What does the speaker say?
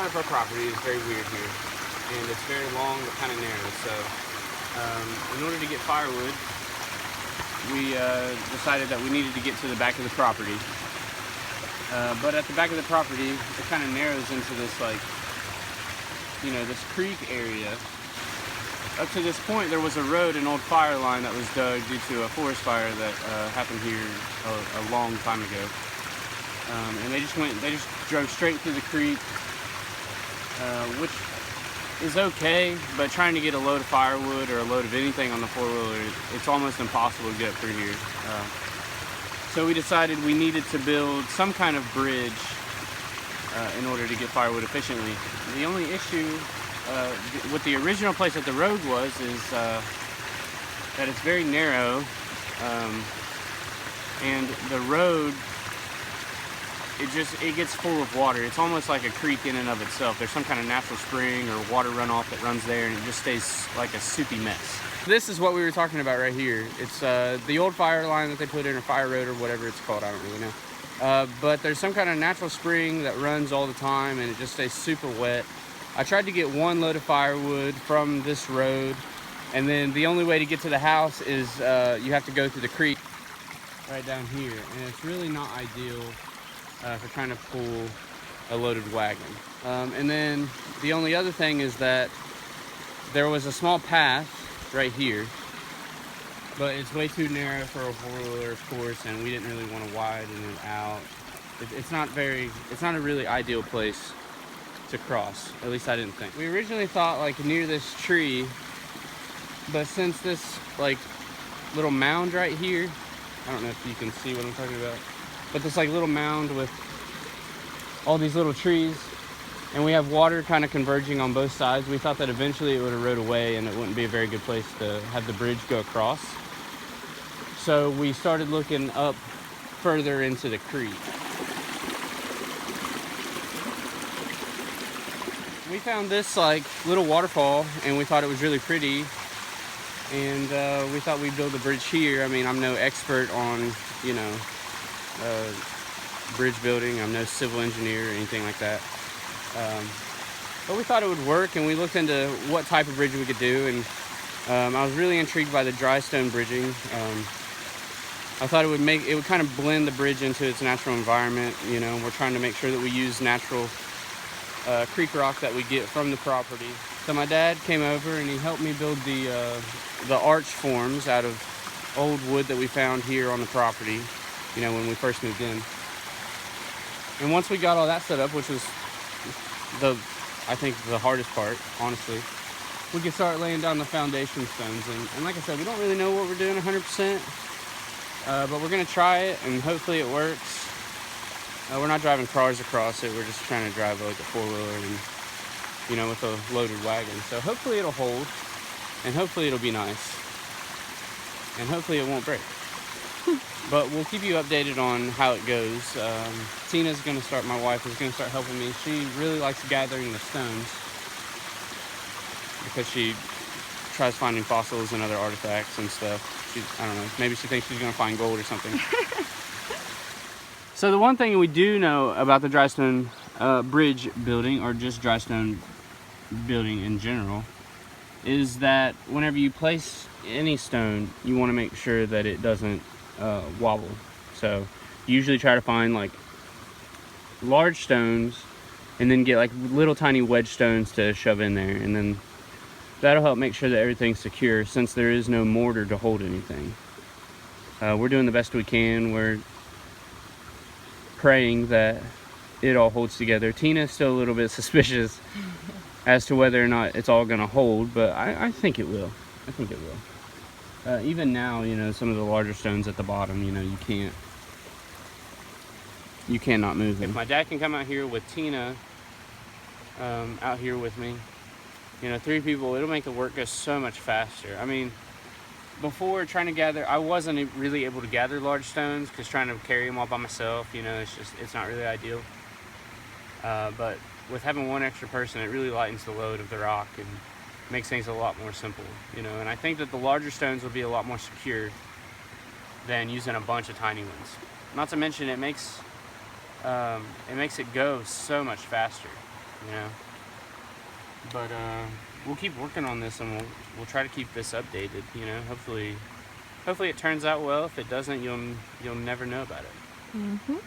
layout of our property is very weird here, and it's very long but kind of narrow. So in order to get firewood, we decided that we needed to get to the back of the property. But at the back of the property, it kind of narrows into this, like, you know, this creek area. Up to this point, there was a road, an old fire line that was dug due to a forest fire that happened here a long time ago. And they just drove straight through the creek, which is okay, but trying to get a load of firewood or a load of anything on the four-wheeler, it's almost impossible to get up through here. So we decided we needed to build some kind of bridge in order to get firewood efficiently. The only issue with the original place that the road was is that it's very narrow, and the road, it gets full of water. It's almost like a creek in and of itself. There's some kind of natural spring or water runoff that runs there, and it just stays like a soupy mess. This is what we were talking about right here. It's the old fire line that they put in, or fire road, or whatever it's called, I don't really know. But there's some kind of natural spring that runs all the time, and it just stays super wet. I tried to get one load of firewood from this road, and then the only way to get to the house is you have to go through the creek right down here, and it's really not ideal for trying to pull a loaded wagon. And then the only other thing is that there was a small path right here, but it's way too narrow for a four-wheeler, of course, and we didn't really want to widen it out. It's not a really ideal place to cross, at least I didn't think. We originally thought like near this tree, but since this like little mound right here, I don't know if you can see what I'm talking about, but this like little mound with all these little trees, and we have water kind of converging on both sides, we thought that eventually it would erode away and it wouldn't be a very good place to have the bridge go across. So we started looking up further into the creek. We found this like little waterfall, and we thought it was really pretty, and we thought we'd build a bridge here. I mean, I'm no expert on, you know, bridge building. I'm no civil engineer or anything like that. But we thought it would work, and we looked into what type of bridge we could do, and I was really intrigued by the dry stone bridging. I thought it would kind of blend the bridge into its natural environment. You know, we're trying to make sure that we use natural creek rock that we get from the property. So my dad came over and he helped me build the arch forms out of old wood that we found here on the property, you know, when we first moved in. And once we got all that set up, which was I think the hardest part, honestly, we could start laying down the foundation stones. And like I said, we don't really know what we're doing 100%, but we're gonna try it, and hopefully it works. We're not driving cars across it. We're just trying to drive like a four-wheeler, and, you know, with a loaded wagon. So hopefully it'll hold, and hopefully it'll be nice, and hopefully it won't break. But we'll keep you updated on how it goes. Tina's gonna start, my wife is gonna start helping me. She really likes gathering the stones because she tries finding fossils and other artifacts and stuff. I don't know, maybe she thinks she's gonna find gold or something. So the one thing we do know about the dry stone bridge building, or just dry stone building in general, is that whenever you place any stone, you want to make sure that it doesn't wobble. So you usually try to find like large stones and then get like little tiny wedge stones to shove in there, and then that'll help make sure that everything's secure, since there is no mortar to hold anything. We're doing the best we can. We're praying that it all holds together. Tina's still a little bit suspicious as to whether or not it's all gonna hold, but I think it will. I think it will. Even now, you know, some of the larger stones at the bottom, you know, you cannot move them. If my dad can come out here with Tina out here with me, you know, 3 people, it'll make the work go so much faster. I mean, before trying to gather, I wasn't really able to gather large stones because trying to carry them all by myself, you know, it's not really ideal. But with having one extra person, it really lightens the load of the rock and makes things a lot more simple, you know. And I think that the larger stones will be a lot more secure than using a bunch of tiny ones. Not to mention, it makes it go so much faster. you know. But we'll keep working on this, and we'll try to keep this updated, you know. Hopefully it turns out well. If it doesn't, you'll never know about it. Mm-hmm.